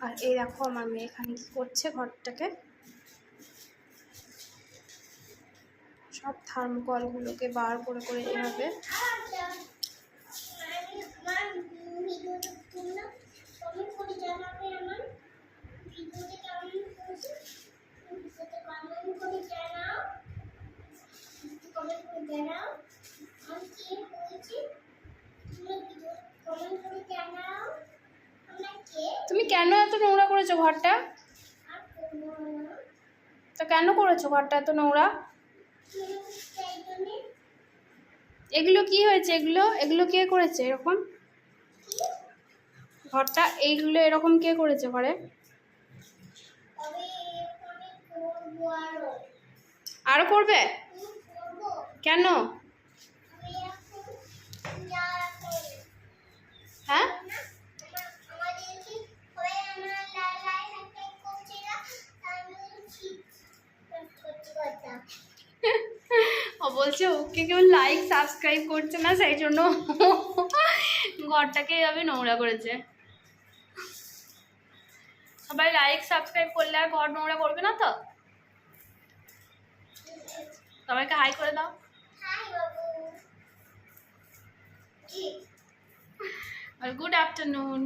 আর এই দেখো আমার মেয়ে এখানে কি করছে, ঘরটাকে সব থার্মোকলগুলোকে বার করে করে এভাবে তুমি কেন এত নোংরা করেছো ঘরটা? তো কেন করেছো ঘরটা এত নোংরা? এগুলো কি হয়েছে? এগুলো এগুলো কে করেছে এরকম ঘরটা? এইগুলো এরকম কে করেছে ঘরে? আরো করবে? কেন? হ্যাঁ ও বলছে ওকে কেউ লাইক সাবস্ক্রাইব করছে না, সেই জন্য ঘরটাকে এভাবে নোংরা করেছে। সবাই লাইক সাবস্ক্রাইব করলে আর ঘর নোংরা করবে না তো? সবাইকে হাই করে দাও। আর গুড আফটারনুন।